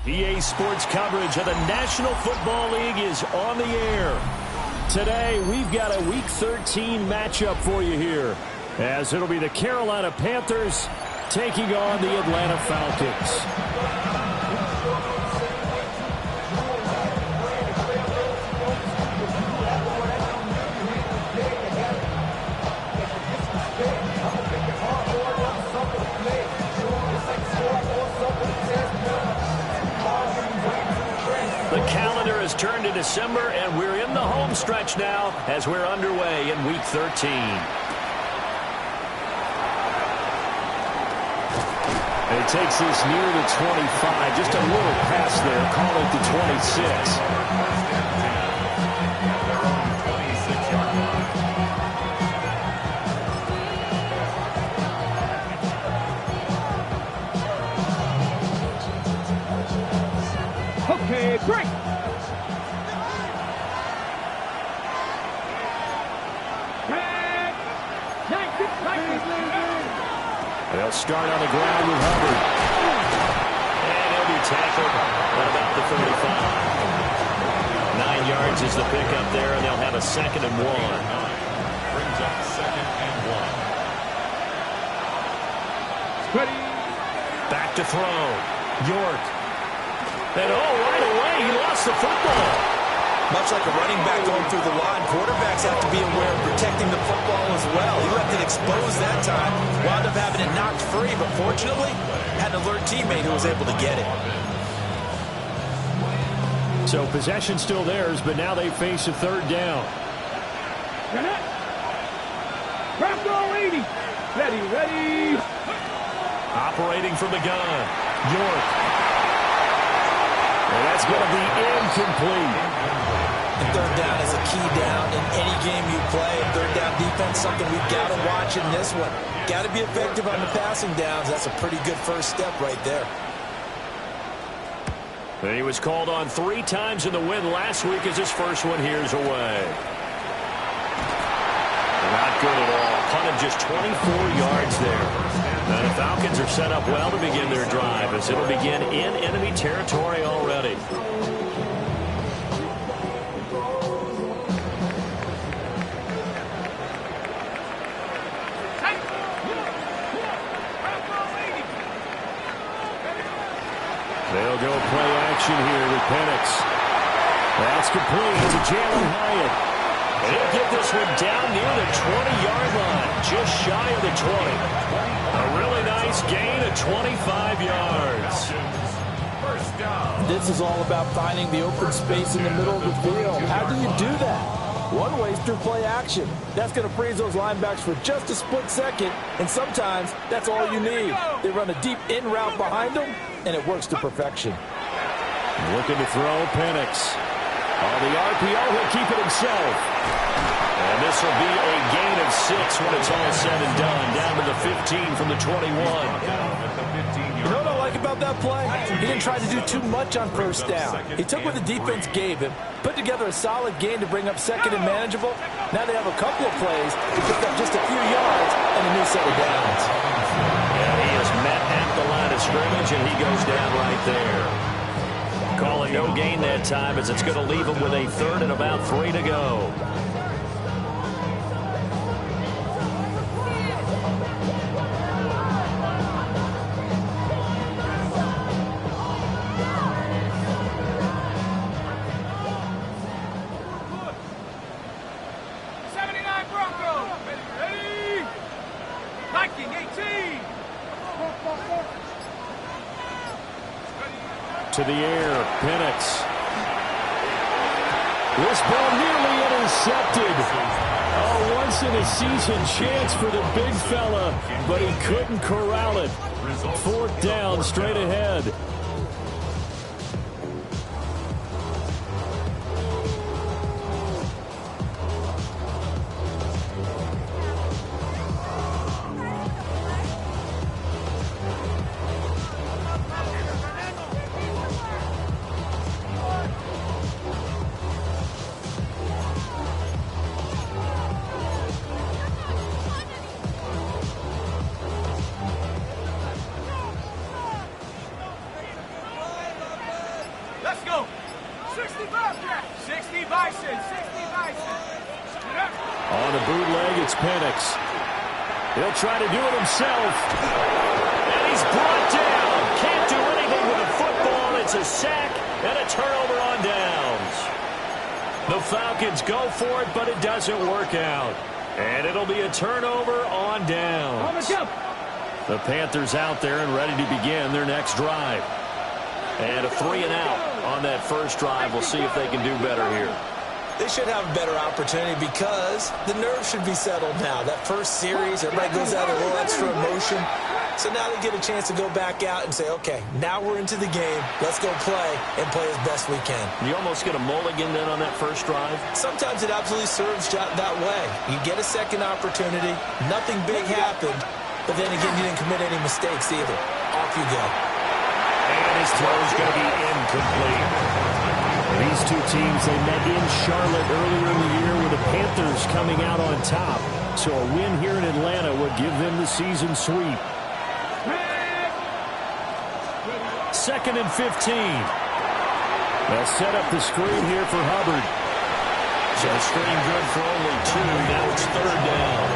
EA Sports coverage of the National Football League is on the air. Today, we've got a Week 13 matchup for you here, as it'll be the Carolina Panthers taking on the Atlanta Falcons. Has turned to December, and we're in the home stretch now as we're underway in Week 13. And he takes this near the 25, just a little pass there, call it the 26. Okay, great. They'll start on the ground with Hubbard. And he'll be tackled at about the 35. 9 yards is the pickup there, and they'll have a 2nd and 1. Brings up 2nd and 1. Ready. Back to throw. York. And right away, he lost the football. Much like a running back going through the line, quarterbacks have to be aware of protecting the football as well. He left it exposed that time, wound up having it knocked free, but fortunately, had an alert teammate who was able to get it. So possession still theirs, but now they face a 3rd down. Ready. Ready. Operating from the gun. York. And that's going to be incomplete. And 3rd down is a key down in any game you play. 3rd down defense, something we've got to watch in this one. Got to be effective on the passing downs. That's a pretty good first step right there. And he was called on 3 times in the win last week as his first one here's away. Not good at all. Punted just 24 yards there. Now the Falcons are set up well to begin their drive as it'll begin in enemy territory already. They'll go play action here with Penix. That's complete to Jalen Hyatt. And he'll get this one down near the 20-yard line, just shy of the 20. A really nice gain of 25 yards. First down. This is all about finding the open space in the middle of the field. How do you do that? One way is through play action. That's going to freeze those linebacks for just a split second, and sometimes that's all you need. They run a deep in route behind them, and it works to perfection. Looking to throw Penix. On the RPO, he'll keep it himself. And this will be a gain of 6 when it's all said and done. Down to the 15 from the 21. You know what I like about that play? He didn't try to do too much on first down. He took what the defense gave him, put together a solid gain to bring up 2nd and manageable. Now they have a couple of plays to pick up just a few yards and a new set of downs. And he is met at the line of scrimmage, and he goes down right there. Calling no gain that time as it's going to leave him with a 3rd and about 3 to go. To the air, Penix. This ball nearly intercepted. Oh, once-in-a-season chance for the big fella, but he couldn't corral it. 4th down, straight ahead. Let's go. 65, Jack. 60 Bison. 60 Bison. On the bootleg, it's Penix. He'll try to do it himself. And he's brought down. Can't do anything with the football. It's a sack and a turnover on downs. The Falcons go for it, but it doesn't work out. And it'll be a turnover on downs. The Panthers out there and ready to begin their next drive. And a 3-and-out on that first drive. We'll see if they can do better here. They should have a better opportunity because the nerves should be settled now. That first series, everybody goes out a little extra emotion. So now they get a chance to go back out and say, okay, now we're into the game. Let's go play and play as best we can. You almost get a mulligan then on that first drive? Sometimes it absolutely serves that way. You get a second opportunity. Nothing big happened. But then again, you didn't commit any mistakes either. Off you go. And his throw is going to be incomplete. These two teams, they met in Charlotte earlier in the year with the Panthers coming out on top. So a win here in Atlanta would give them the season sweep. 2nd and 15. They'll set up the screen here for Hubbard. So the screen good for only 2. Now it's 3rd down.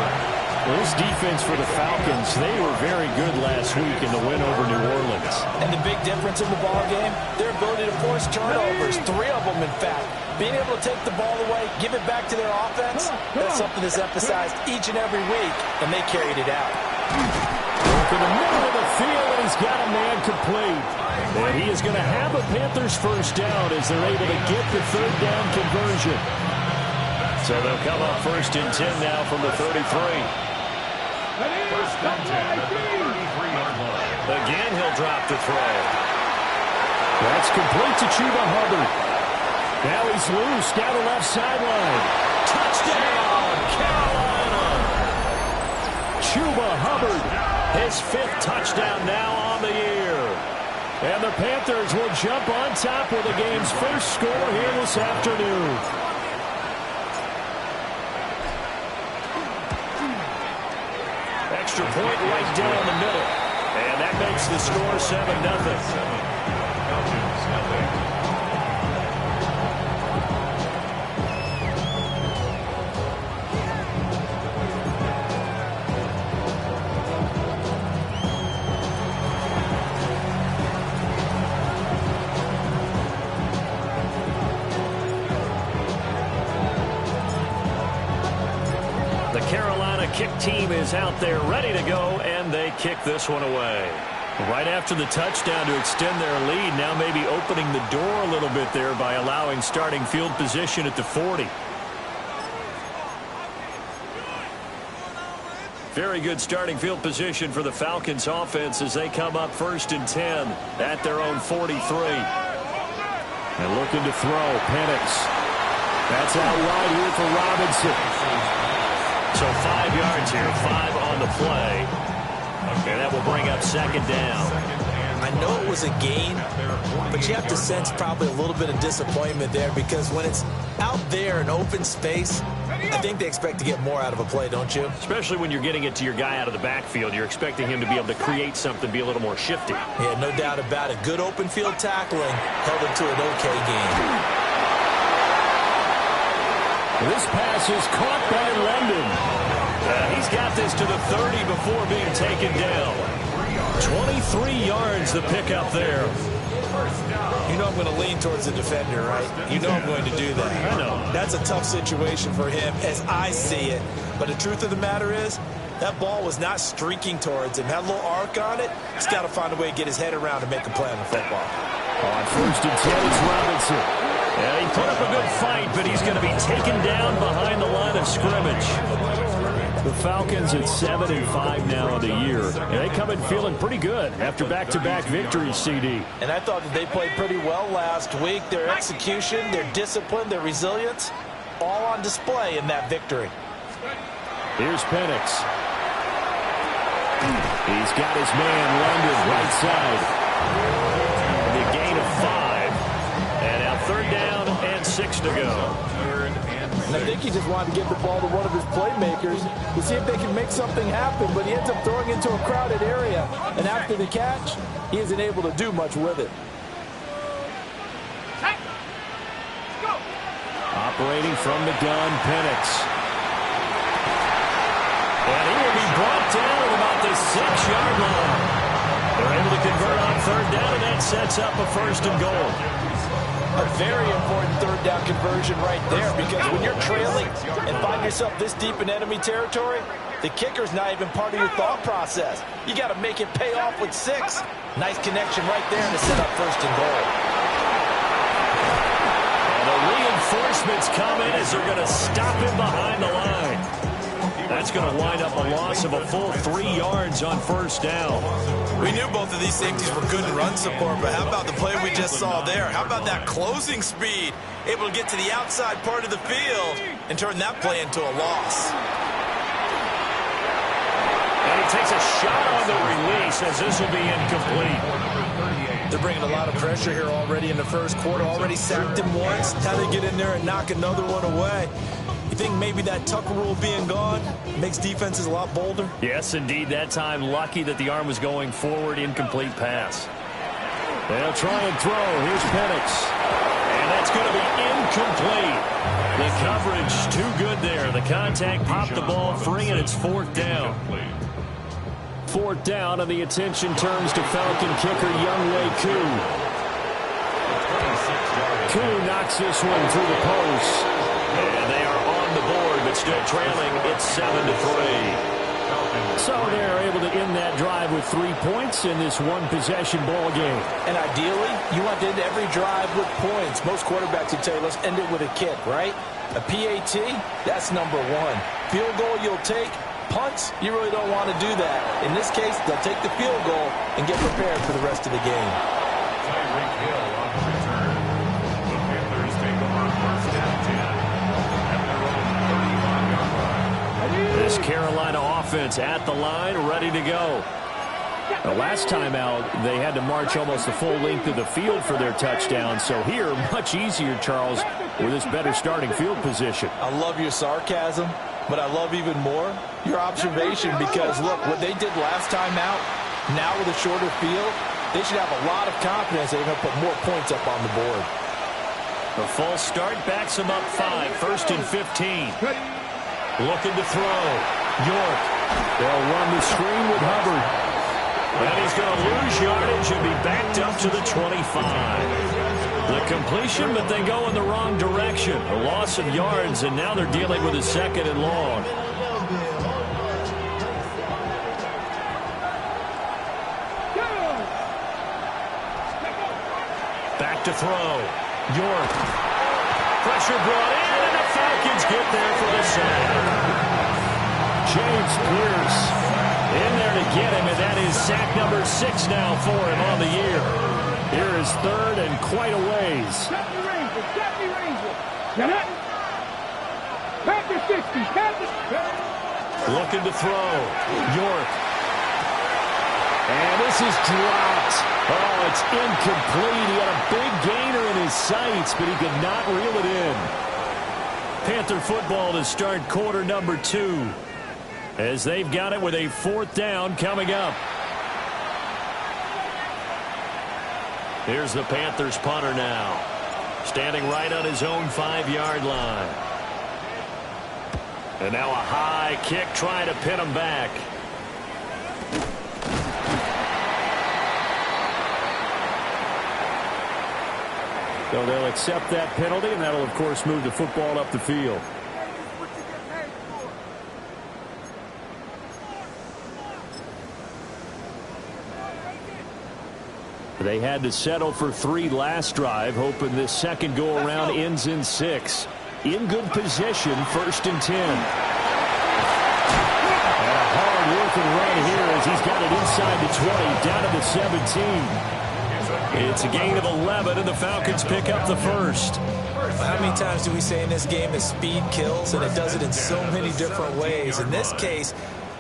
Well, this defense for the Falcons, they were very good last week in the win over New Orleans. And the big difference in the ball game, their ability to force turnovers, 3 of them in fact. Being able to take the ball away, give it back to their offense, that's something that's emphasized each and every week, and they carried it out. Look in the middle of the field, and he's got a man complete. And he is going to have a Panthers first down as they're able to get the 3rd down conversion. So they'll come up 1st and 10 now from the 33. First and 10 at the 33-yard line. Again, he'll drop the throw. That's complete to Chuba Hubbard. Now he's loose down the left sideline. Touchdown, Carolina! Chuba Hubbard, his 5th touchdown now on the year. And the Panthers will jump on top with the game's first score here this afternoon. Extra point right down the middle. And that makes the score 7-0. The Carolina kick team is out there ready to go, and they kick this one away. Right after the touchdown to extend their lead, now maybe opening the door a little bit there by allowing starting field position at the 40. Very good starting field position for the Falcons offense as they come up 1st and 10 at their own 43. And looking to throw, Penix. That's out wide here for Robinson. So 5 yards here, 5 on the play. And that will bring up 2nd down. I know it was a gain, but you have to sense probably a little bit of disappointment there because when it's out there in open space, I think they expect to get more out of a play, don't you? Especially when you're getting it to your guy out of the backfield. You're expecting him to be able to create something, be a little more shifty. Yeah, no doubt about it. Good open field tackling held him to an okay game. This pass is caught by London. He's got this to the 30 before being taken down. 23 yards the pickup there. You know I'm going to lean towards the defender, right? You know I'm going to do that. I know. That's a tough situation for him as I see it. But the truth of the matter is, that ball was not streaking towards him. Had a little arc on it. He's got to find a way to get his head around and make a play on the football. On 1st and 10, it's Robinson. And he put up a good fight, but he's going to be taken down behind the line of scrimmage. The Falcons at 7-5 now on the year. And they come in feeling pretty good after back-to-back victories, CD. And I thought that they played pretty well last week. Their execution, their discipline, their resilience, all on display in that victory. Here's Penix. He's got his man, London, right side. The gain of 5. And now 3rd down and 6 to go. And I think he just wanted to get the ball to one of his playmakers to see if they can make something happen, but he ends up throwing into a crowded area. And after the catch, he isn't able to do much with it. Operating from the gun, Penix. And he will be brought down at about the 6-yard line. They're able to convert on third down, and that sets up a first and goal. A very important third down conversion right there, because when you're trailing and find yourself this deep in enemy territory, the kicker's not even part of your thought process. You got to make it pay off with 6. Nice connection right there to set up first and goal. And the reinforcements come in as they're going to stop him behind the line. That's going to wind up a loss of a full 3 yards on first down. We knew both of these safeties were good in run support, but how about the play we just saw there? How about that closing speed? Able to get to the outside part of the field and turn that play into a loss. And he takes a shot on the release as this will be incomplete. They're bringing a lot of pressure here already in the first quarter. Already sacked him once. How they get in there and knock another one away? You think maybe that Tucker rule being gone makes defenses a lot bolder? Yes, indeed. That time, lucky that the arm was going forward. Incomplete pass. They'll try and throw. Here's Penix. And that's going to be incomplete. The coverage too good there. The contact popped the ball free, and it's fourth down. Fourth down, and the attention turns to Falcon kicker Younghoe Koo. Koo knocks this one through the post. And they are on the board, but still trailing. It's 7-3. So they're able to end that drive with 3 points in this one-possession ball game. And ideally, you want to end every drive with points. Most quarterbacks would tell you, let's end it with a kick, right? A PAT, that's number 1. Field goal you'll take. Punts, you really don't want to do that. In this case, they'll take the field goal and get prepared for the rest of the game. Tyreek Hill on the return. The Panthers take over first and 10 at their own 35-yard line. This Carolina offense at the line, ready to go. The last time out, they had to march almost the full length of the field for their touchdown. So here, much easier, Charles, with this better starting field position. I love your sarcasm, but I love even more your observation, because, look, what they did last time out, now with a shorter field, they should have a lot of confidence they're going to put more points up on the board. The false start backs them up 5, first and 15. Looking to throw. York. They'll run the screen with Hubbard. And he's going to lose yardage and be backed up to the 25. The completion, but they go in the wrong direction. A loss of yards, and now they're dealing with a second and long. Back to throw. York. Pressure brought in, and the Falcons get there for the sack. James Pierce in there to get him, and that is sack number 6 now for him on the year. Here is third and quite a ways. Looking to throw. York. And this is dropped. Oh, it's incomplete. He had a big gainer in his sights, but he could not reel it in. Panther football to start quarter number 2, as they've got it with a fourth down coming up. Here's the Panthers punter now, standing right on his own 5-yard line. And now a high kick trying to pin him back. So they'll accept that penalty, and that'll, of course, move the football up the field. They had to settle for 3 last drive, hoping this second go-around ends in 6. In good position, first and 10. And a hard-working run here as he's got it inside the 20, down to the 17. It's a gain of 11, and the Falcons pick up the first. How many times do we say in this game that speed kills, and it does it in so many different ways? In this case,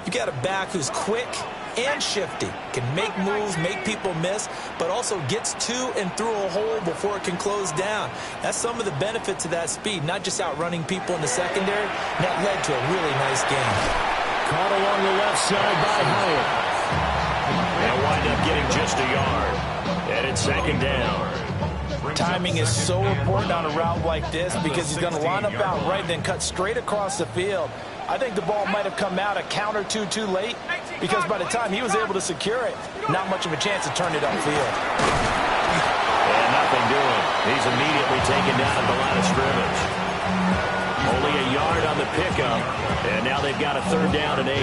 you got a back who's quick and shifty, can make moves, make people miss, but also gets to and through a hole before it can close down. That's some of the benefits of that speed, not just outrunning people in the secondary. And that led to a really nice game. Caught along the left side by Hyatt. They'll wind up getting just a yard. And it's second down. Timing is so important on a route like this because he's going to line up out right and then cut straight across the field. I think the ball might have come out a count or two too late because by the time he was able to secure it, not much of a chance to turn it upfield. And nothing doing. He's immediately taken down at the line of scrimmage. Only a yard on the pickup, and now they've got a 3rd down and 8.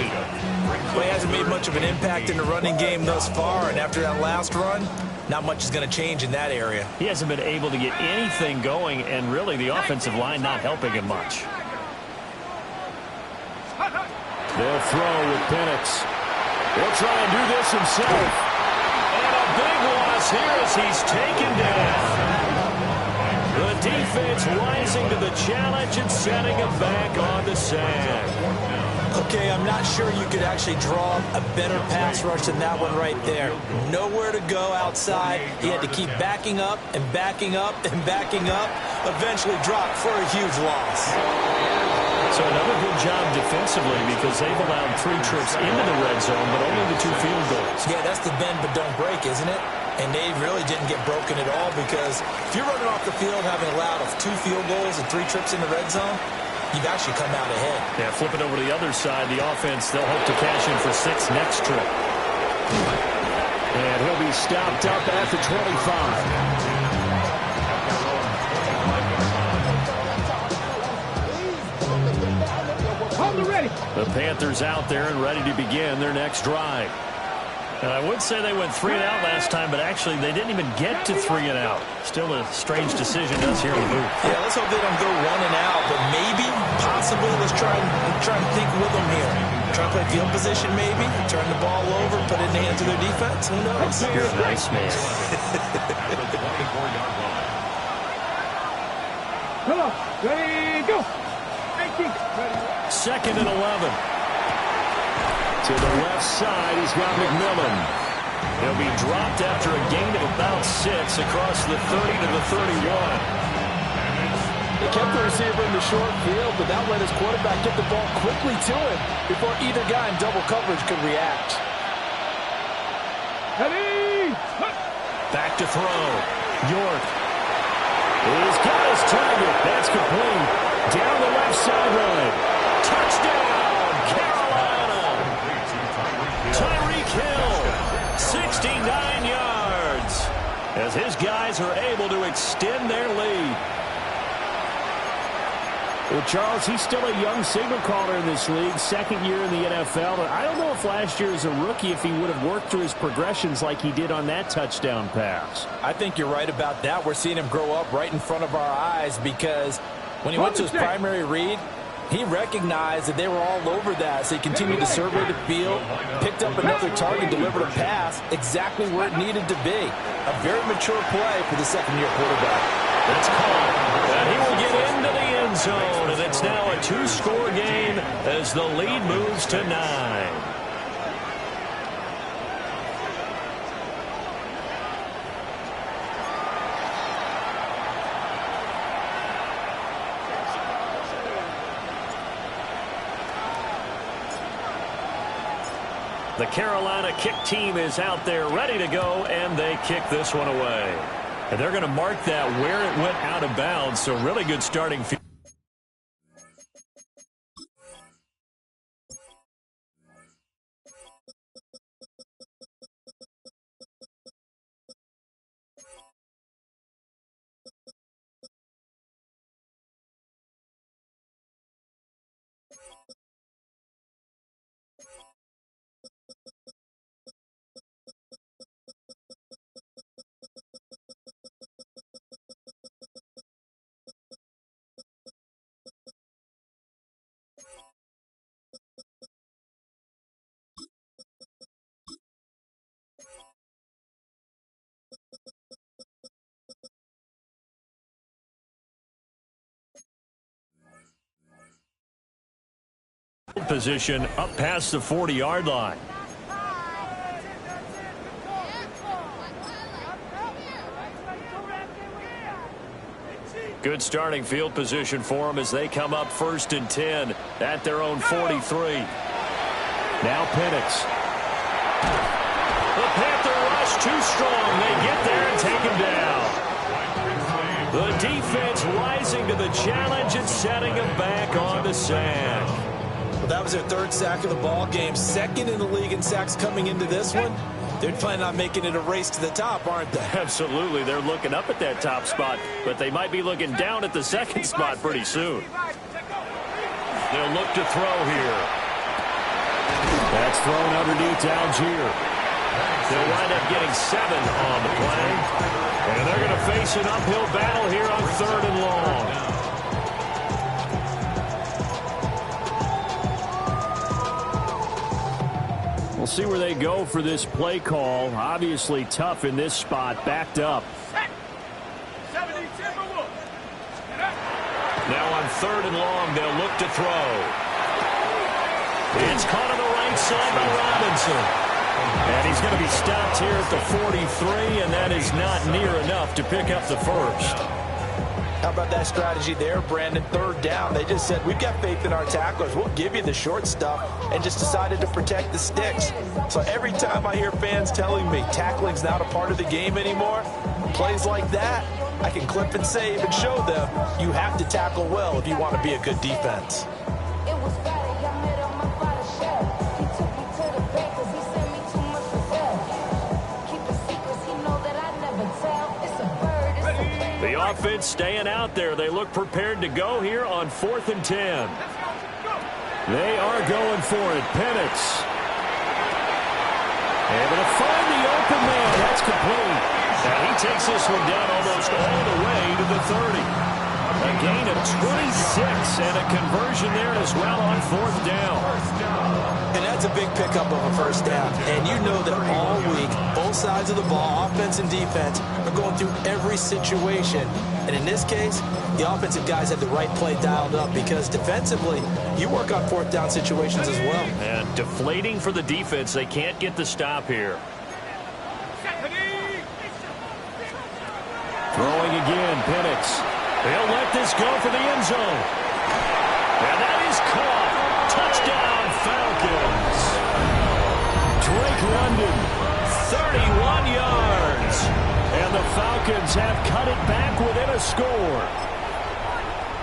Well, he hasn't made much of an impact in the running game thus far, and after that last run, not much is going to change in that area. He hasn't been able to get anything going, and really the offensive line not helping him much. They'll throw with Penix. He'll try and do this himself. And a big loss here as he's taken down. The defense rising to the challenge and setting him back on the sack. Okay, I'm not sure you could actually draw a better pass rush than that one right there. Nowhere to go outside. He had to keep backing up and backing up and backing up. Eventually dropped for a huge loss. So another good job defensively because they've allowed 3 trips into the red zone, but only the 2 field goals. Yeah, that's the bend but don't break, isn't it? And they really didn't get broken at all because if you're running off the field having allowed 2 field goals and 3 trips in the red zone, you've actually come out ahead. Yeah, flipping over to the other side, the offense, they'll hope to cash in for 6 next trip. And he'll be stopped up at the 25. The Panthers out there and ready to begin their next drive. And I would say they went 3 and out last time, but actually they didn't even get to 3 and out. Still a strange decision to us here in the booth. Yeah, let's hope they don't go 1 and out, but maybe, possibly, let's try and think with them here. Try to play field position maybe, turn the ball over, put it in the hands of their defense. Who knows? You're a nice man. Come on, ready, go. 2nd and 11. To the left side, he's got McMillan. He'll be dropped after a gain of about 6 across the 30 to the 31. They kept the receiver in the short field, but that let his quarterback get the ball quickly to him before either guy in double coverage could react. Ready, Back to throw. York. He's got his target. That's complete. Down the left sideline. Touchdown, Carolina. Tyreek Hill, 69 yards. As his guys are able to extend their lead. Well, Charles, he's still a young signal caller in this league, 2nd year in the NFL. And I don't know if last year as a rookie if he would have worked through his progressions like he did on that touchdown pass. I think you're right about that. We're seeing him grow up right in front of our eyes because when he went to his primary read, he recognized that they were all over that, so he continued to survey the field, picked up another target, delivered a pass exactly where it needed to be. A very mature play for the 2nd-year quarterback. That's caught, and he will get into the end zone, and it's now a 2-score game as the lead moves to 9. The Carolina kick team is out there ready to go, and they kick this one away. And they're going to mark that where it went out of bounds, so really good starting field. Position up past the 40-yard line. Good starting field position for them as they come up 1st and 10 at their own 43. Now Penix. The Panther rush too strong. They get there and take him down. The defense rising to the challenge and setting him back on the sack. Well, that was their third sack of the ball game. Second in the league in sacks coming into this one. They're planning on making it a race to the top, aren't they? Absolutely. They're looking up at that top spot, but they might be looking down at the second spot pretty soon. They'll look to throw here. That's thrown underneath to Algier. They'll wind up getting 7 on the play. And they're going to face an uphill battle here on 3rd and long. We'll see where they go for this play call. Obviously tough in this spot, backed up. Now on 3rd and long, they'll look to throw. It's caught on the right side by Robinson. And he's going to be stopped here at the 43, and that is not near enough to pick up the first. How about that strategy there, Brandon? 3rd down. They just said, we've got faith in our tacklers. We'll give you the short stuff, and just decided to protect the sticks. So every time I hear fans telling me tackling's not a part of the game anymore, plays like that, I can clip and save and show them you have to tackle well if you want to be a good defense. The offense staying out there. They look prepared to go here on 4th and 10. They are going for it. Penix. Able to find the open man. That's complete. And he takes this one down almost all the way to the 30. A gain of 26 and a conversion there as well on 4th down. And that's a big pickup of a first down. And you know that all week, both sides of the ball, offense and defense, are going through every situation. And in this case, the offensive guys had the right play dialed up because defensively, you work on 4th down situations as well. And deflating for the defense. They can't get the stop here. Throwing again, Penix. They'll let this go for the end zone. And that is caught. Touchdown, Falcons. Drake London, 31 yards. And the Falcons have cut it back within a score.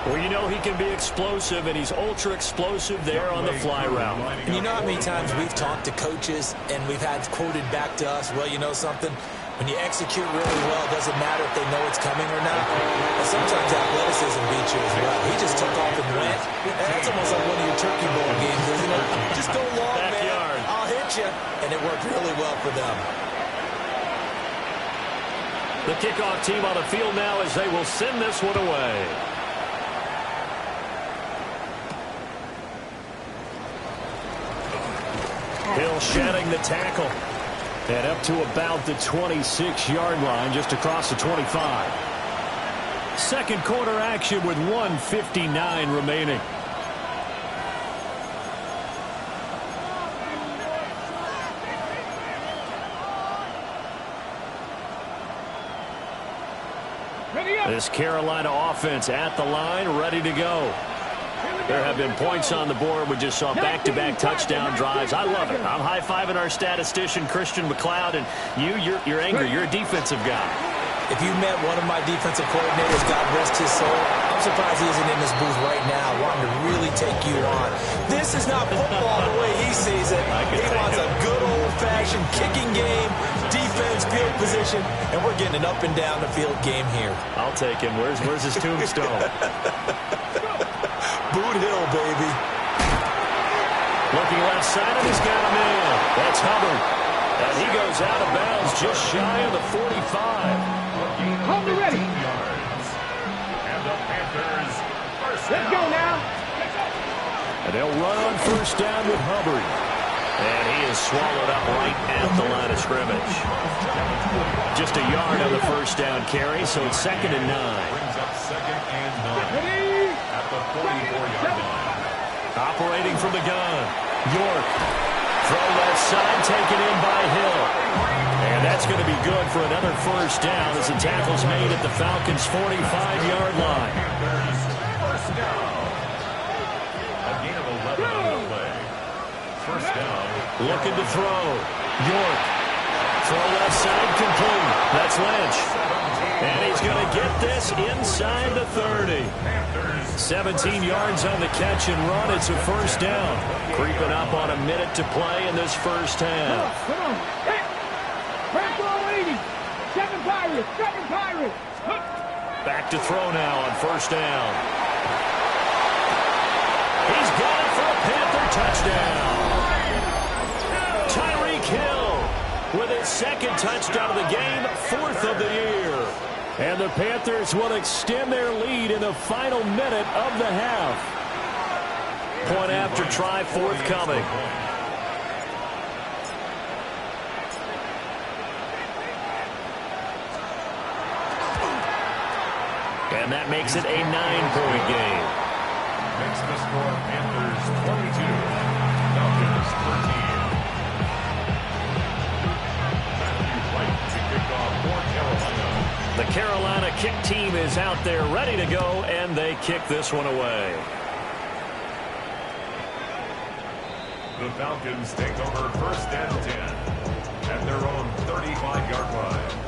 Well, you know he can be explosive, and he's ultra-explosive there on the fly route. And you know how many times we've talked to coaches, and we've had quoted back to us, well, you know something? When you execute really well, it doesn't matter if they know it's coming or not. And sometimes athleticism beats you as well. He just took off and went. And that's almost like one of your turkey bowl games, isn't it? Just go long, Backyard. man. I'll hit you. And it worked really well for them. The kickoff team on the field now as they will send this one away. Hill shedding the tackle. And up to about the 26-yard line, just across the 25. Second quarter action with 1:59 remaining. This Carolina offense at the line, ready to go. There have been points on the board. We just saw back-to-back touchdown drives. I love it. I'm high-fiving our statistician, Christian McLeod, and you're angry. You're a defensive guy. If you met one of my defensive coordinators, God rest his soul, I'm surprised he isn't in this booth right now wanting to really take you on. This is not football the way he sees it. He wants a good old-fashioned kicking game, defense, field position, and we're getting an up-and-down-the-field game here. I'll take him. Where's his tombstone? Boot Hill, baby. Looking left side, and he's got a man. That's Hubbard. And he goes out of bounds just shy of the 45. Hold it ready. And the Panthers Let's go now. And they'll run on first down with Hubbard. And he is swallowed up right at the line of scrimmage. Just a yard on the first down carry, so it's 2nd and 9. brings up 2nd and 9 at the 44-yard line. Operating from the gun, York. Throw left side, taken in by Hill. And that's going to be good for another first down as the tackle's made at the Falcons' 45-yard line. First down. A gain of 11 on the play. First down. Looking to throw. York. Throw left side complete. That's Lynch. And he's going to get this inside the 30. 17 yards on the catch and run. It's a first down. Creeping up on a minute to play in this first half. Come on. Hey. Back row 80. Seven Pirates. Back to throw now on first down. He's got it for a Panther touchdown. Tyreek Hill with his second touchdown of the game, fourth of the year. And the Panthers will extend their lead in the final minute of the half. Point after try forthcoming. And that makes it a 9-point game. Makes the score Panthers 22, Falcons 13. Matthew White to kick off for Carolina. The Carolina kick team is out there ready to go, and they kick this one away. The Falcons take over first and 10 at their own 35-yard line.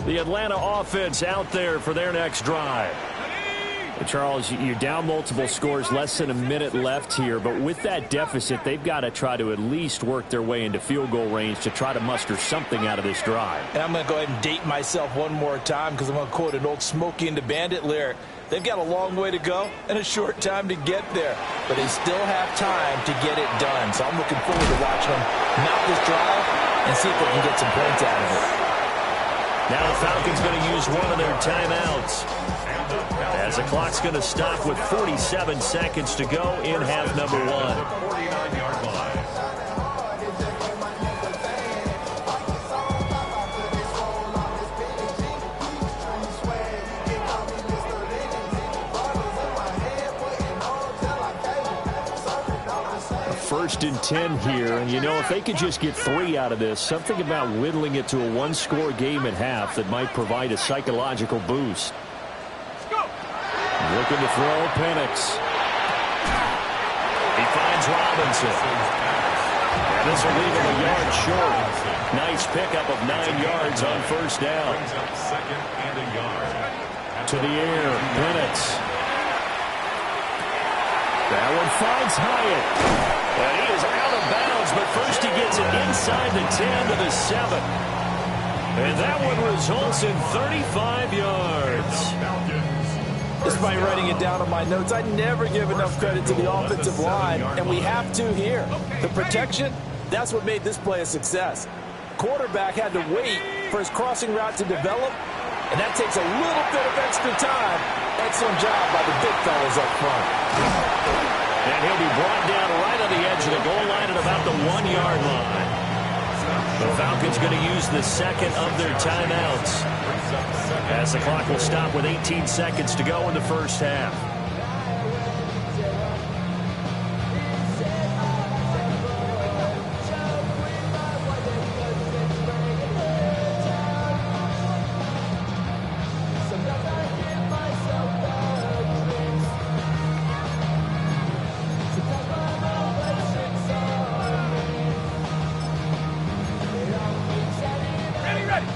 The Atlanta offense out there for their next drive. Charles, you're down multiple scores, less than a minute left here, but with that deficit, they've got to try to at least work their way into field goal range to try to muster something out of this drive. And I'm going to go ahead and date myself one more time because I'm going to quote an old Smokey and the Bandit lyric. They've got a long way to go and a short time to get there, but they still have time to get it done. So I'm looking forward to watching them mount this drive and see if they can get some points out of it. Now the Falcons going to use one of their timeouts, as the clock's going to stop with 47 seconds to go in half number one. 49-yard line. First and 10 here, and you know, if they could just get 3 out of this, something about whittling it to a one-score game at half that might provide a psychological boost. Looking to throw, Penix. He finds Robinson. And this will leave him a yard short. Nice pickup of 9 yards on first down. Brings up second and a yard. To the air, Penix. That one finds Hyatt. And he is out of bounds, but first he gets it inside the 10 to the 7. And that one results in 35 yards. Despite writing it down on my notes, I never give enough credit to the offensive line, and we have to here. The protection, that's what made this play a success. Quarterback had to wait for his crossing route to develop, and that takes a little bit of extra time. Excellent job by the big fellas up front. And he'll be brought down right on the edge of the goal line at about the 1-yard line. The Falcons going to use the second of their timeouts, as the clock will stop with 18 seconds to go in the first half.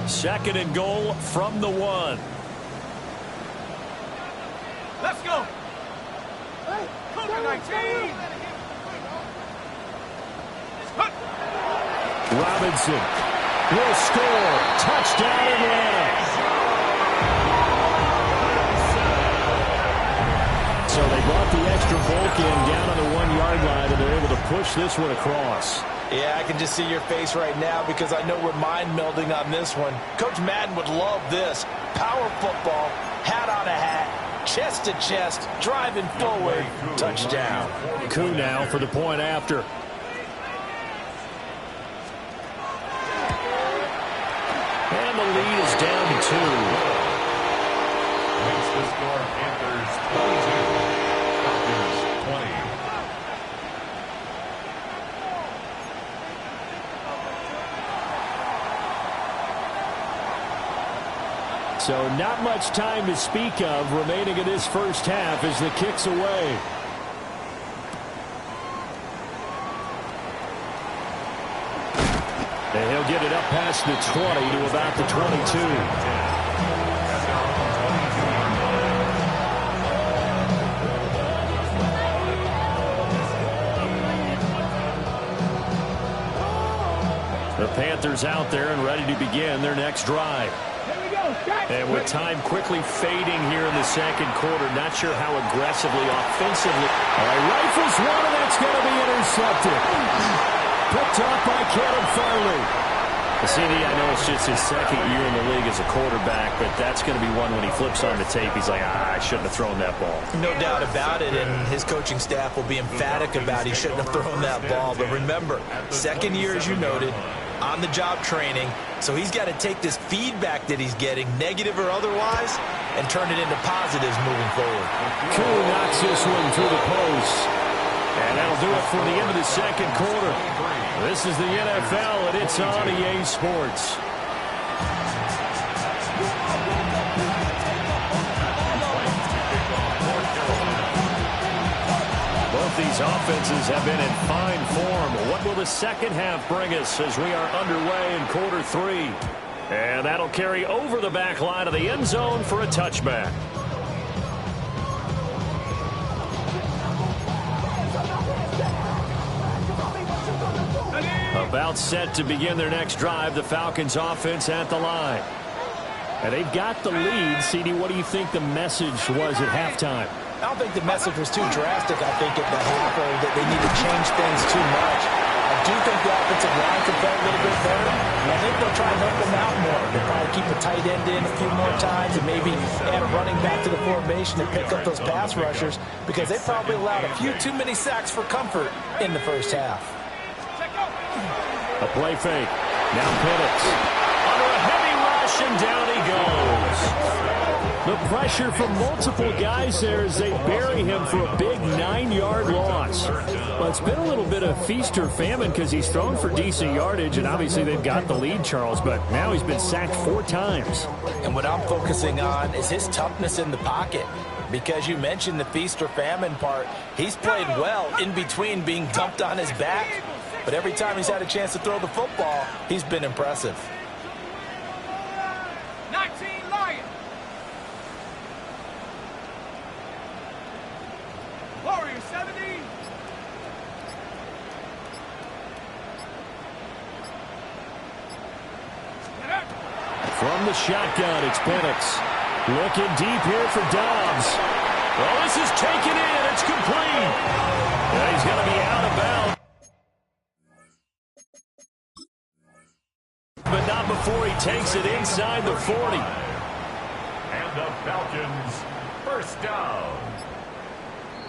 Second and goal from the 1. Let's go. Cover 19. Robinson will score. Touchdown, Atlanta. So they brought the extra bulk in down on the 1-yard line, and they're able to push this one across. Yeah, I can just see your face right now because I know we're mind melding on this one. Coach Madden would love this. Power football, hat on a hat, chest to chest, driving forward, touchdown. Koo now for the point after. And the lead is down to 2. Makes the score Panthers 22, Falcons 20. So not much time to speak of remaining in this first half as the kick's away. And he'll get it up past the 20 to about the 22. The Panthers out there and ready to begin their next drive. And with time quickly fading here in the second quarter, not sure how aggressively, offensively. All right, rifles one, and that's going to be intercepted. Picked up by Caleb Farley. CD, I know it's just his second year in the league as a quarterback, but that's going to be one when he flips on the tape. He's like, I shouldn't have thrown that ball. No doubt about it, and his coaching staff will be emphatic about he shouldn't have thrown that ball. But remember, second year, as you noted, on-the-job training, so he's got to take this feedback that he's getting, negative or otherwise, and turn it into positives moving forward. Koo knocks this one through the post. And that'll do it for the end of the second quarter. This is the NFL, and it's on EA Sports. Both these offenses have been in fine form. What will the second half bring us as we are underway in quarter three? And that'll carry over the back line of the end zone for a touchback. About set to begin their next drive, the Falcons offense at the line. And they've got the lead. CD, what do you think the message was at halftime? I don't think the message was too drastic, I think, at the half, or that they need to change things too much. I do think the offensive line could play a little bit better, and I think they'll try and help them out more. They'll probably keep a tight end in a few more times and maybe add a running back to the formation and pick up those pass rushers, because they probably allowed a few too many sacks for comfort in the first half. A play fake. Now Penix. Under a heavy rush, and down he goes. The pressure from multiple guys there as they bury him for a big 9-yard loss. Well, it's been a little bit of feast or famine because he's thrown for decent yardage, and obviously they've got the lead, Charles, but now he's been sacked 4 times. And what I'm focusing on is his toughness in the pocket. Because you mentioned the feast or famine part, he's played well in between being dumped on his back. But every time he's had a chance to throw the football, he's been impressive. 19 Lions. Warriors 70. From the shotgun, it's Penix. Looking deep here for Dobbs. Well, this is taken in. It's complete. And he's going to be out of bounds. But not before he takes it inside the 40. And the Falcons, first down.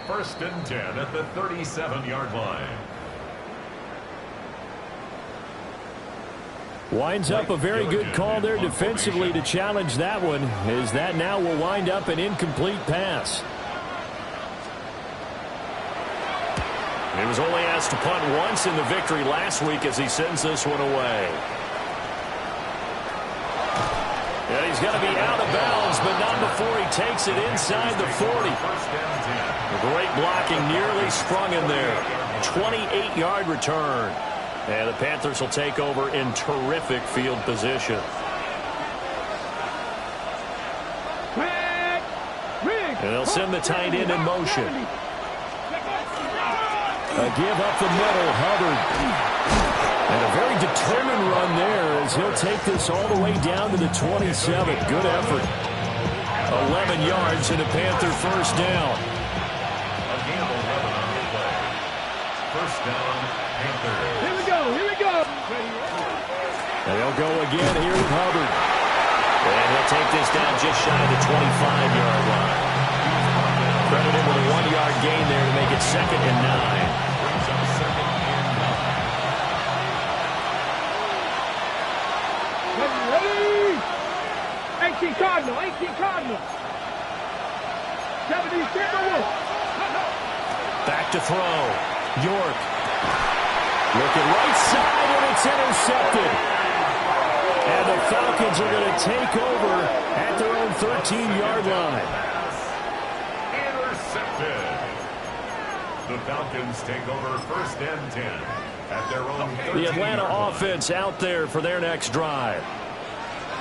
1st and 10 at the 37-yard line. Winds up a very good call there defensively to challenge that one, as that now will wind up an incomplete pass. He was only asked to punt once in the victory last week as he sends this one away. And he's going to be out of bounds, but not before he takes it inside the 40. Great blocking, nearly sprung in there. 28-yard return. And the Panthers will take over in terrific field position. And they'll send the tight end in motion. A give up the middle, Hubbard. And a very determined run there as he'll take this all the way down to the 27. Good effort. 11 yards and a Panther first down. Again, 11 on the play. First down, Panthers. Here we go. Here we go. And they'll go again here with Hubbard. And he'll take this down just shy of the 25-yard line. Credit him with a 1-yard gain there to make it 2nd and 9. Brings up 2nd and 9. Ready? 18 Cardinal. 18 Cardinal. 70 Timberwolves. Back to throw. York. Looking right side, and it's intercepted. And the Falcons are going to take over at their 13-yard line. Intercepted. The Falcons take over 1st and 10 at their own 13-yard line. The Atlanta offense out there for their next drive.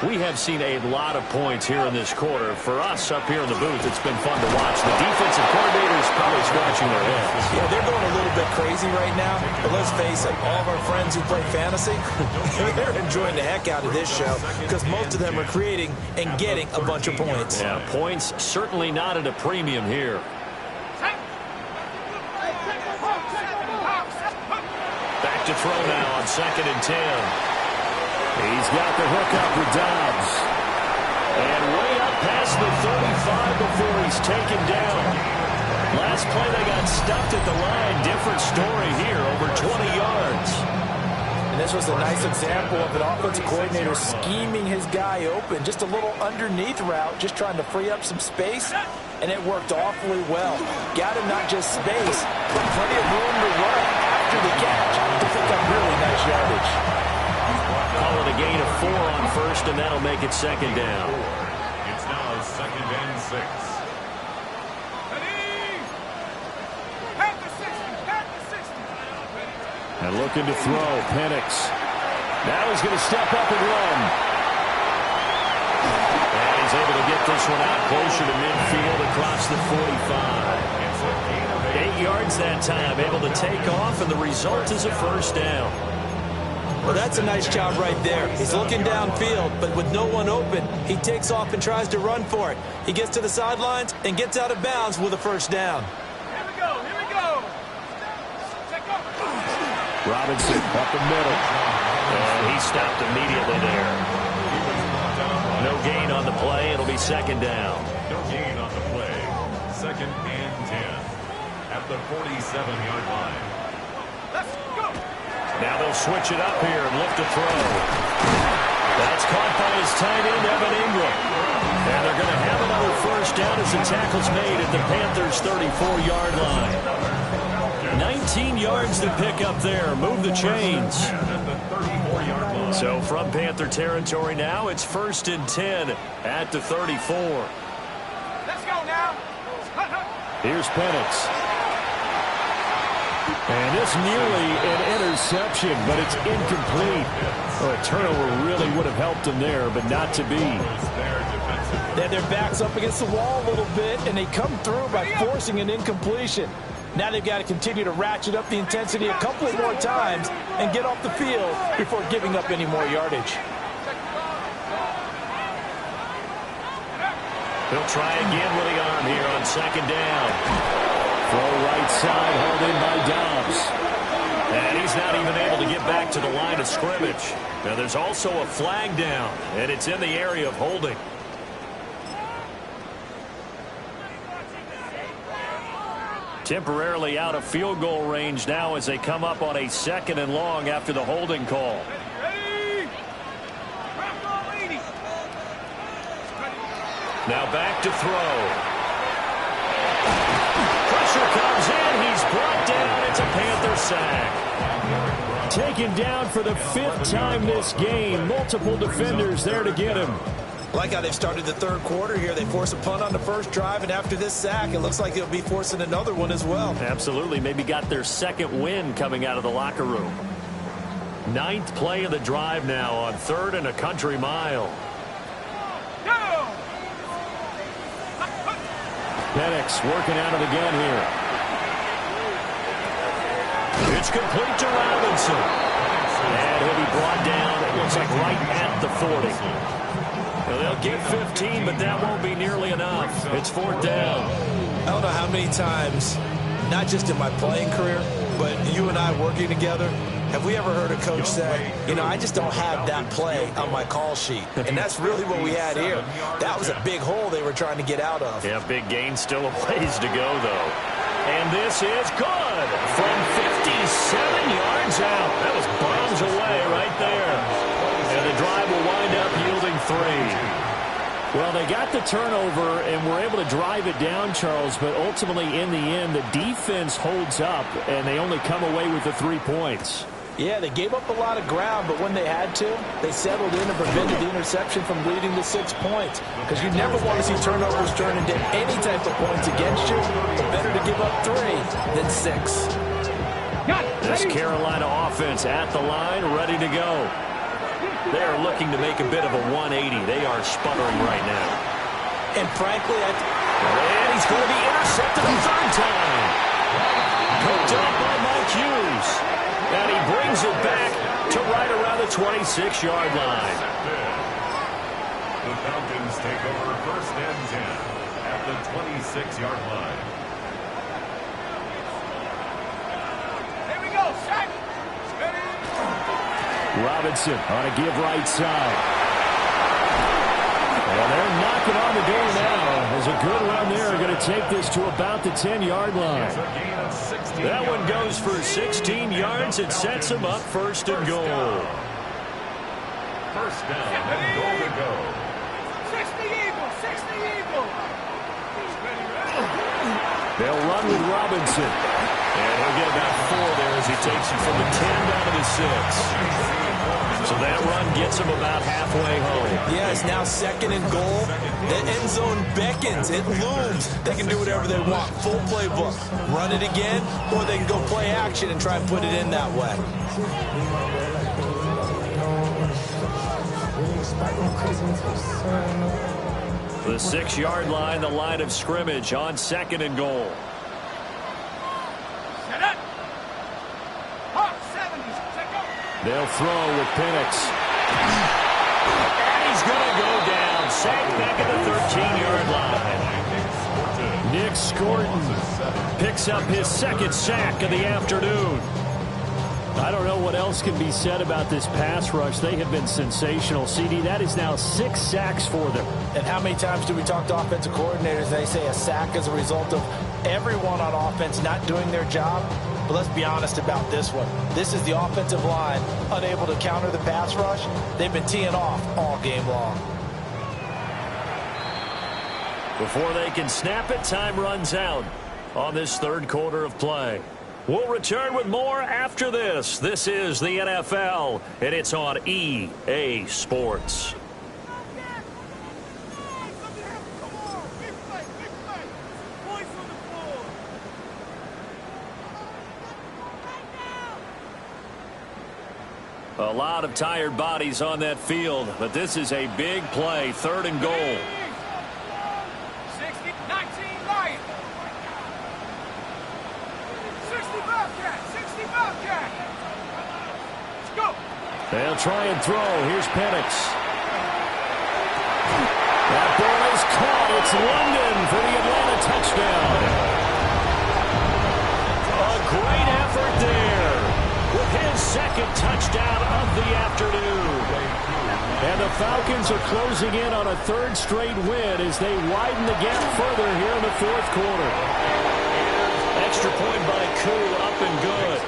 We have seen a lot of points here in this quarter. For us up here in the booth, it's been fun to watch. The defensive coordinators probably scratching their heads. Yeah, they're going a little bit crazy right now. But let's face it, all of our friends who play fantasy, they're enjoying the heck out of this show because most of them are creating and getting a bunch of points. Yeah, points certainly not at a premium here. Back to throw now on 2nd and 10. He's got the hook up with Dobbs. And way up past the 35 before he's taken down. Last play they got stuffed at the line. Different story here, over 20 yards. And this was a nice example of an offensive coordinator scheming his guy open. Just a little underneath route, just trying to free up some space. And it worked awfully well. Got him not just space, but plenty of room to run after the catch to pick up really nice yardage. Call it a gain of 4 on 1st, and that'll make it 2nd down. It's now 2nd and 6. And looking to throw, Penix. Now he's going to step up and run. And he's able to get this one out closer to midfield across the 45. 8 yards that time, able to take off, and the result is a 1st down. Well, that's a nice job right there. He's looking downfield, but with no one open, he takes off and tries to run for it. He gets to the sidelines and gets out of bounds with a 1st down. Here we go, here we go. Take off. Robinson up the middle. And he stopped immediately there. No gain on the play. It'll be 2nd down. No gain on the play. 2nd and 10 at the 47-yard line. Let's go. Now they'll switch it up here and look to throw. That's caught by his tight end, Evan Ingram. And they're going to have another 1st down as the tackle's made at the Panthers' 34-yard line. 19 yards to pick up there. Move the chains. So from Panther territory now, it's 1st and 10 at the 34. Let's go now. Here's Penix. And this nearly an interception, but it's incomplete. Oh, a turnover really would have helped him there, but not to be. They had their backs up against the wall a little bit, and they come through by forcing an incompletion. Now they've got to continue to ratchet up the intensity a couple more times and get off the field before giving up any more yardage. He'll try again with the arm here on 2nd down. Throw right side, hauled in by Dobbs. And he's not even able to get back to the line of scrimmage. Now there's also a flag down, and it's in the area of holding. Temporarily out of field goal range now as they come up on a 2nd and long after the holding call. Ready? Now back to throw. Pressure comes in. He's brought down. It's a Panther sack. Taken down for the 5th time this game. Multiple defenders there to get him. Like how they've started the 3rd quarter here. They force a punt on the 1st drive, and after this sack, it looks like they'll be forcing another one as well. Absolutely. Maybe got their 2nd win coming out of the locker room. 9th play of the drive now on 3rd and a country mile. Penix working out of the gun here. It's complete to Robinson. And he'll be brought down, it looks like right at the 40. Well, they'll get 15, but that won't be nearly enough. It's 4th down. I don't know how many times, not just in my playing career, but you and I working together, have we ever heard a coach say, you know, I just don't have that play on my call sheet. And that's really what we had here. That was a big hole they were trying to get out of. Yeah, big gain, still a ways to go, though. And this is good from 57 yards out. That was bombs away right there. And the drive will wind up yielding 3. Well, they got the turnover and were able to drive it down, Charles, but ultimately in the end, the defense holds up, and they only come away with the 3 points. Yeah, they gave up a lot of ground, but when they had to, they settled in and prevented the interception from leading to 6 points. Because you never want to see turnovers turn into any type of points against you. But better to give up 3 than 6. This Carolina offense at the line, ready to go. They're looking to make a bit of a 180. They are sputtering right now. And frankly, and he's going to be intercepted a third time. Picked up by Mike Hughes. And he brings it back to right around the 26-yard line. The Falcons take over first and 10 at the 26-yard line. Here we go, Shaq. Robinson on a give right side. And they're knocking on the door now. There's a good run there. Going to take this to about the 10-yard line. That one goes for 16 yards. It sets him up first and goal. First down and goal to go. 60 Eagles, 60 Eagles. They'll run with Robinson. And he'll get about 4 there as he takes it from the 10 down to the 6. So that run gets him about halfway home. yeah, it's now second and goal. The end zone beckons. It looms. They can do whatever they want. Full playbook. Run it again, or they can go play action and try and put it in that way. The 6-yard line, the line of scrimmage on second and goal. Set up. Hot 70s. Check up. They'll throw with Penix. And he's going to go down. Sacked back at the 13-yard line. Nick Scorton picks up his second sack of the afternoon. I don't know what else can be said about this pass rush. They have been sensational. CD, that is now 6 sacks for them. And how many times do we talk to offensive coordinators? They say a sack is a result of everyone on offense not doing their job. But let's be honest about this one. This is the offensive line unable to counter the pass rush. They've been teeing off all game long. Before they can snap it, time runs out on this third quarter of play. We'll return with more after this. This is the NFL, and it's on EA Sports. A lot of tired bodies on that field, but this is a big play, third and goal. 60, 19 Lions. 60 Bobcat, 60 Bobcat. Let's go. They'll try and throw. Here's Penix. That ball is caught. It's London for the Atlanta touchdown. A great effort there with his second touchdown of the afternoon. And the Falcons are closing in on a third straight win as they widen the gap further here in the fourth quarter. Extra point by Koo, up and good.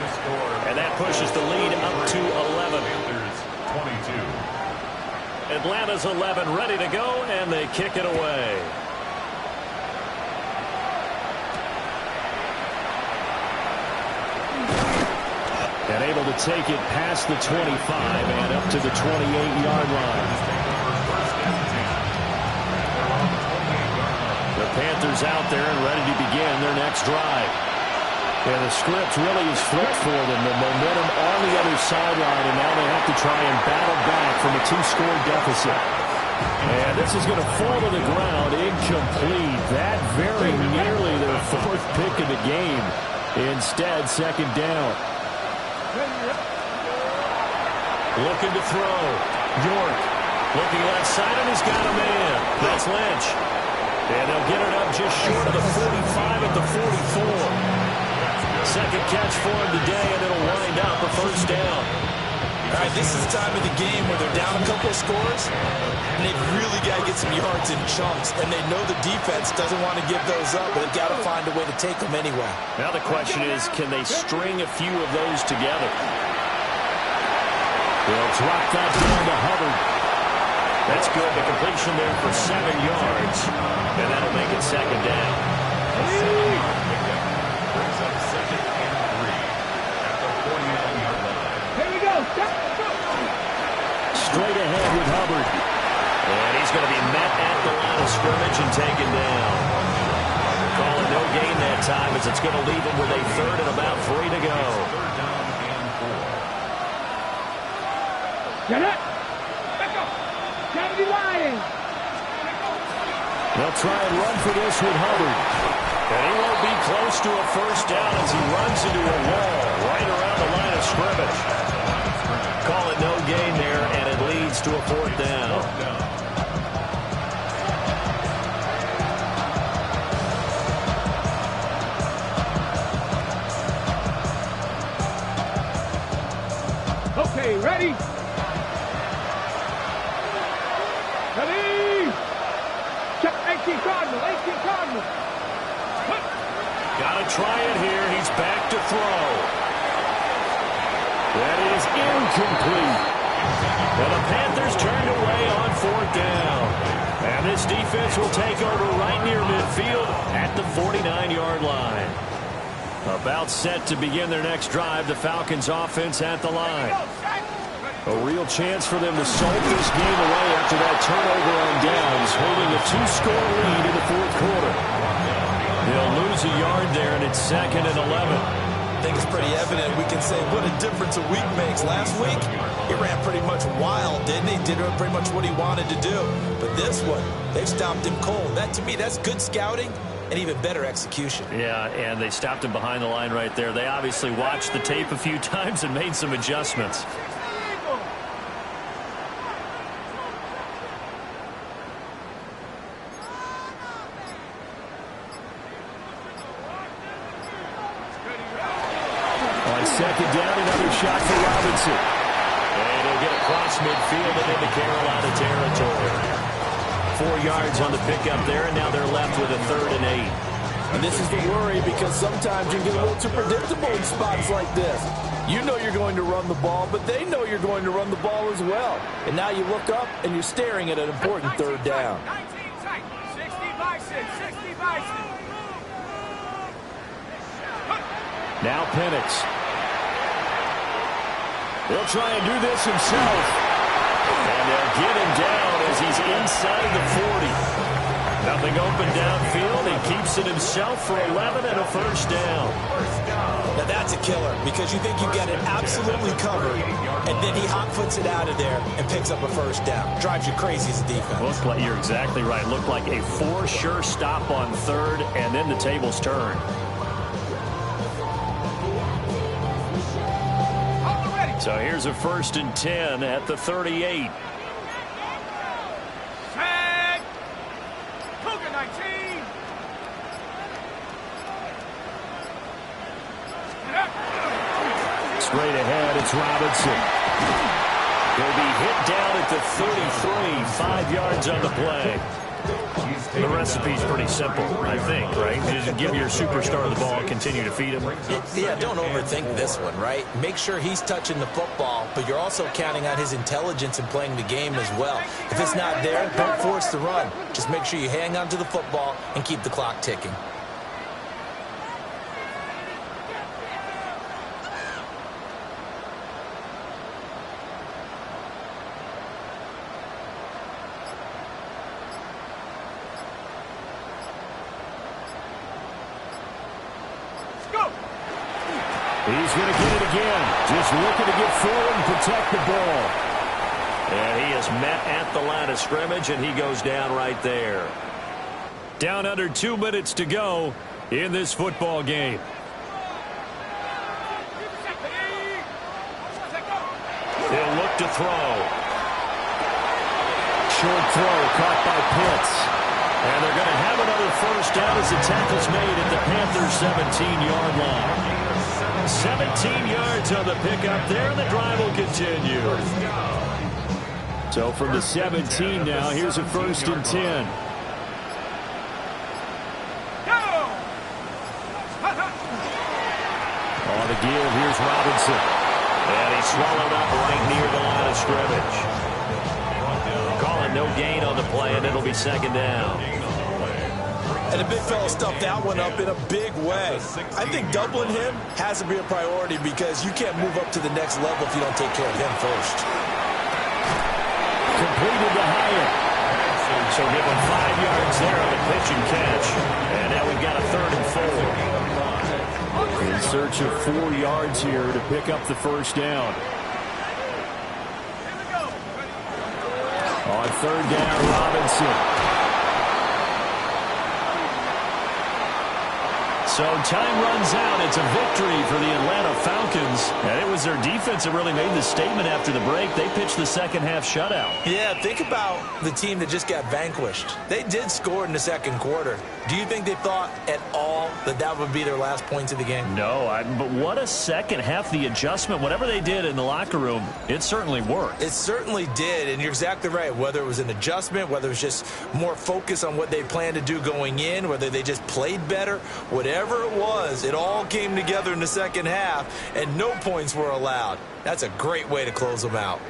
And that pushes the lead up to 11. 22. Atlanta's 11 ready to go, and they kick it away. And able to take it past the 25 and up to the 28-yard line. The Panthers out there and ready to begin their next drive. And the script really is flipped for them. The momentum on the other sideline, and now they have to try and battle back from a 2-score deficit. And this is going to fall to the ground incomplete. That very nearly their 4th pick of the game. Instead, second down. Looking to throw. York looking left side, and he's got a man. That's Lynch. And they'll get it up just short of the 45 at the 44. Second catch for him today, and it'll wind up a first down. All right, this is the time of the game where they're down a couple of scores, and they've really got to get some yards in chunks, and they know the defense doesn't want to give those up, but they've got to find a way to take them anyway. Now the question is, can they string a few of those together? They'll drop that down to Hubbard. That's good. The completion there for 7 yards, and that'll make it second down. Brings up second and 3 at the 49-yard line. Hubbard. And he's going to be met at the line of scrimmage and taken down. Calling no gain that time as it's going to leave him with a third and about 3 to go. Get it! Back up! Kennedy Lions! They'll try and run for this with Hubbard. And he won't be close to a first down as he runs into a wall right around the line of scrimmage. Call it no gain there, and it leads to a 4th down. Okay, ready? Ready! Check 18 Cardinal, 18 Cardinal. Got to try it here. He's back to throw. That is incomplete. And the Panthers turned away on 4th down. And this defense will take over right near midfield at the 49-yard line. About set to begin their next drive, the Falcons offense at the line. A real chance for them to solve this game away after that turnover on downs, holding a 2-score lead in the 4th quarter. They'll lose a yard there, and it's 2nd and 11. I think it's pretty evident. We can say what a difference a week makes. Last week, he ran pretty much wild, didn't he? Did pretty much what he wanted to do. But this one, they stopped him cold. That, to me, that's good scouting and even better execution. Yeah, and they stopped him behind the line right there. They obviously watched the tape a few times and made some adjustments. On 2nd down, another shot for Robinson. And he'll get across midfield and into Carolina territory. 4 yards on the pickup there, and now they're left with a 3rd and 8. And this is the worry, because sometimes you get a little too predictable in spots like this. You know you're going to run the ball, but they know you're going to run the ball as well. And now you look up, and you're staring at an important 3rd down. 19 tight, 60 Bison, 60 Bison. Now Penix. He'll try and do this himself. And they'll get him down as he's inside the 40. Nothing open downfield. He keeps it himself for 11 and a 1st down. Now that's a killer, because you think you get it absolutely covered, and then he hot-foots it out of there and picks up a 1st down. Drives you crazy as a defense. Looked like, you're exactly right. Looked like a for sure stop on 3rd, and then the tables turned. So here's a 1st and 10 at the 38. Set. Cougar 19. Straight ahead, it's Robinson. He'll be hit down at the 33, 5 yards on the play. The recipe's pretty simple, I think, right? Just give your superstar the ball and continue to feed him. Yeah, don't overthink this one, right? Make sure he's touching the football, but you're also counting on his intelligence in playing the game as well. If it's not there, don't force the run. Just make sure you hang on to the football and keep the clock ticking. He's going to get it again. Just looking to get forward and protect the ball. And he is met at the line of scrimmage, and he goes down right there. Down under 2 minutes to go in this football game. He'll look to throw. Short throw caught by Pitts. And they're going to have another 1st down as the tackle's made at the Panthers' 17-yard line. 17 yards on the pickup there, and the drive will continue. So from the 17 now, here's a 1st and 10. On the give, here's Robinson. And he's swallowed up right near the line of scrimmage. Calling no gain on the play, and it'll be 2nd down. And the big fella stuffed that one up in a big way. I think doubling him has to be a priority, because you can't move up to the next level if you don't take care of him first. completed to Hyatt. So give him 5 yards there on the pitch and catch. And now we've got a 3rd and 4. In search of 4 yards here to pick up the first down. On 3rd down, Robinson. So time runs out. It's a victory for the Atlanta Falcons. And it was their defense that really made the statement after the break. They pitched the second half shutout. Yeah, think about the team that just got vanquished. They did score in the second quarter. Do you think they thought at all that that would be their last points of the game? No, but what a second half. The adjustment, whatever they did in the locker room, it certainly worked. It certainly did, and you're exactly right. Whether it was an adjustment, whether it was just more focus on what they planned to do going in, whether they just played better, whatever it was, it all came together in the second half, and no points were allowed. That's a great way to close them out.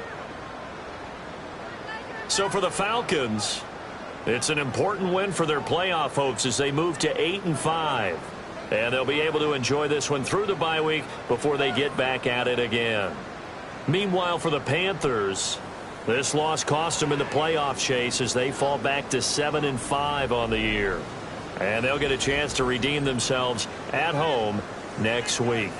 So for the Falcons, it's an important win for their playoff hopes as they move to 8-5. And they'll be able to enjoy this one through the bye week before they get back at it again. Meanwhile, for the Panthers, this loss cost them in the playoff chase as they fall back to 7-5 on the year. And they'll get a chance to redeem themselves at home next week.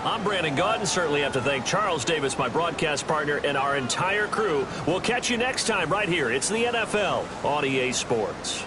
I'm Brandon Gaudin. Certainly have to thank Charles Davis, my broadcast partner, and our entire crew. We'll catch you next time right here. It's the NFL on EA Sports.